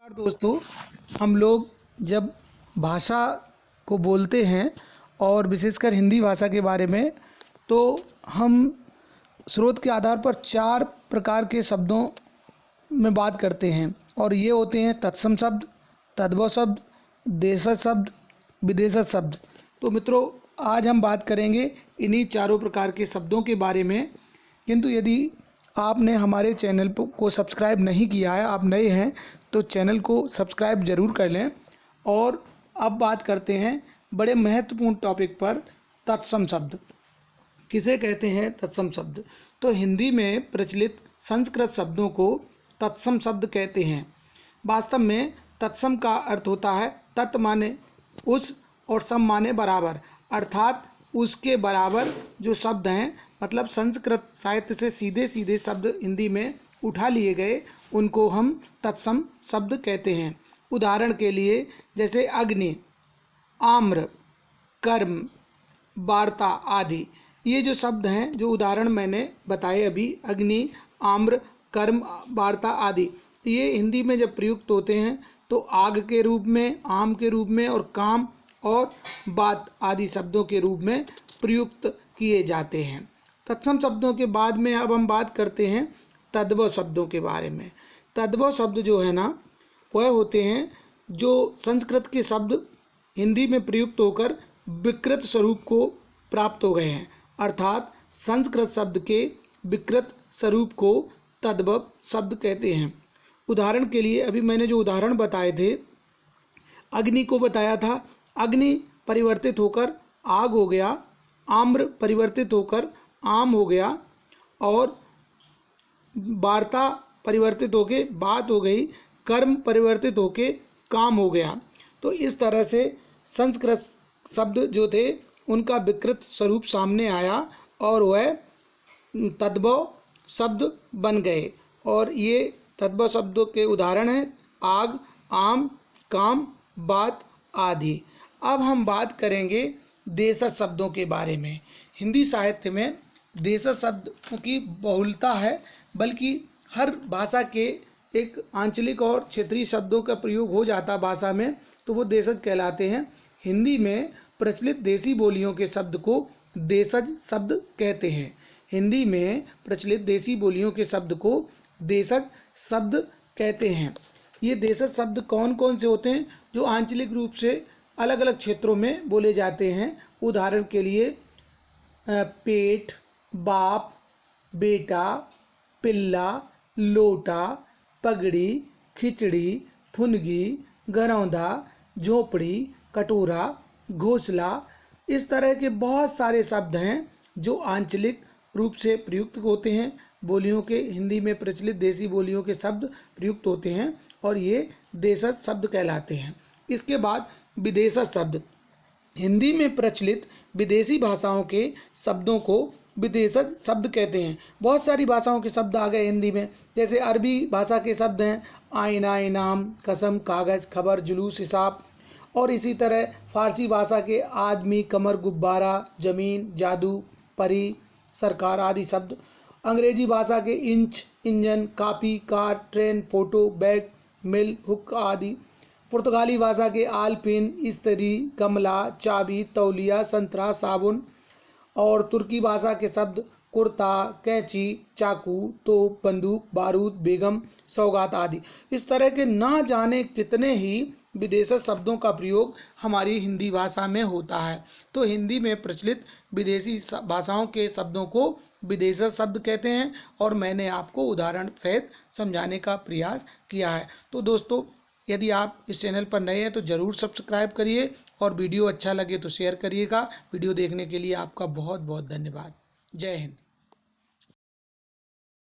नमस्कार दोस्तों, हम लोग जब भाषा को बोलते हैं और विशेषकर हिंदी भाषा के बारे में, तो हम स्रोत के आधार पर 4 प्रकार के शब्दों में बात करते हैं और ये होते हैं तत्सम शब्द, तद्भव शब्द, देशज शब्द, विदेशज शब्द। तो मित्रों, आज हम बात करेंगे इन्हीं चारों प्रकार के शब्दों के बारे में। किंतु यदि आपने हमारे चैनल को सब्सक्राइब नहीं किया है, आप नए हैं तो चैनल को सब्सक्राइब ज़रूर कर लें। और अब बात करते हैं बड़े महत्वपूर्ण टॉपिक पर, तत्सम शब्द किसे कहते हैं। तत्सम शब्द तो हिंदी में प्रचलित संस्कृत शब्दों को तत्सम शब्द कहते हैं। वास्तव में तत्सम का अर्थ होता है तत् माने उस और सम माने बराबर, अर्थात उसके बराबर जो शब्द हैं, मतलब संस्कृत साहित्य से सीधे सीधे शब्द हिंदी में उठा लिए गए, उनको हम तत्सम शब्द कहते हैं। उदाहरण के लिए जैसे अग्नि, आम्र, कर्म, वार्ता आदि, ये जो शब्द हैं, जो उदाहरण मैंने बताए अभी, अग्नि, आम्र, कर्म, वार्ता आदि, ये हिंदी में जब प्रयुक्त होते हैं तो आग के रूप में, आम के रूप में और काम और बात आदि शब्दों के रूप में प्रयुक्त किए जाते हैं। तत्सम शब्दों के बाद में अब हम बात करते हैं तद्भव शब्दों के बारे में। तद्भव शब्द जो है ना, वह होते हैं जो संस्कृत के शब्द हिंदी में प्रयुक्त होकर विकृत स्वरूप को प्राप्त हो गए हैं, अर्थात संस्कृत शब्द के विकृत स्वरूप को तद्भव शब्द कहते हैं। उदाहरण के लिए अभी मैंने जो उदाहरण बताए थे, अग्नि को बताया था, अग्नि परिवर्तित होकर आग हो गया, आम्र परिवर्तित होकर आम हो गया और वार्ता परिवर्तित होके बात हो गई, कर्म परिवर्तित होके काम हो गया। तो इस तरह से संस्कृत शब्द जो थे उनका विकृत स्वरूप सामने आया और वह तद्भव शब्द बन गए। और ये तद्भव शब्दों के उदाहरण हैं आग, आम, काम, बात आदि। अब हम बात करेंगे देशज शब्दों के बारे में। हिंदी साहित्य में देशज शब्दों की बहुलता है, बल्कि हर भाषा के एक आंचलिक और क्षेत्रीय शब्दों का प्रयोग हो जाता भाषा में, तो वो देशज कहलाते हैं। हिंदी में प्रचलित देसी बोलियों के शब्द को देशज शब्द कहते हैं। हिंदी में प्रचलित देसी बोलियों के शब्द को देशज शब्द कहते हैं। ये देशज शब्द कौन कौन से होते हैं? जो आंचलिक रूप से अलग अलग क्षेत्रों में बोले जाते हैं। उदाहरण के लिए पेट, बाप, बेटा, पिल्ला, लोटा, पगड़ी, खिचड़ी, फुनगी, घरौंदा, झोपड़ी, कटोरा, घोंसला, इस तरह के बहुत सारे शब्द हैं जो आंचलिक रूप से प्रयुक्त होते हैं। बोलियों के, हिंदी में प्रचलित देसी बोलियों के शब्द प्रयुक्त होते हैं और ये देशज शब्द कहलाते हैं। इसके बाद विदेशज शब्द। हिंदी में प्रचलित विदेशी भाषाओं के शब्दों को विदेशज शब्द कहते हैं। बहुत सारी भाषाओं के शब्द आ गए हिंदी में, जैसे अरबी भाषा के शब्द हैं आईना, इनाम, कसम, कागज़, खबर, जुलूस, हिसाब। और इसी तरह फारसी भाषा के आदमी, कमर, गुब्बारा, ज़मीन, जादू, परी, सरकार आदि शब्द। अंग्रेजी भाषा के inch, engine, copy, car, train, photo, bag, mill, hook आदि। पुर्तगाली भाषा के आलपिन, इस्त्री, गमला, चाबी, तौलिया, संतरा, साबुन। और तुर्की भाषा के शब्द कुर्ता, कैंची, चाकू, तोप, बंदूक, बारूद, बेगम, सौगात आदि। इस तरह के ना जाने कितने ही विदेशी शब्दों का प्रयोग हमारी हिंदी भाषा में होता है। तो हिंदी में प्रचलित विदेशी भाषाओं के शब्दों को विदेशी शब्द कहते हैं और मैंने आपको उदाहरण सहित समझाने का प्रयास किया है। तो दोस्तों, यदि आप इस चैनल पर नए हैं तो ज़रूर सब्सक्राइब करिए और वीडियो अच्छा लगे तो शेयर करिएगा। वीडियो देखने के लिए आपका बहुत बहुत धन्यवाद। जय हिंद।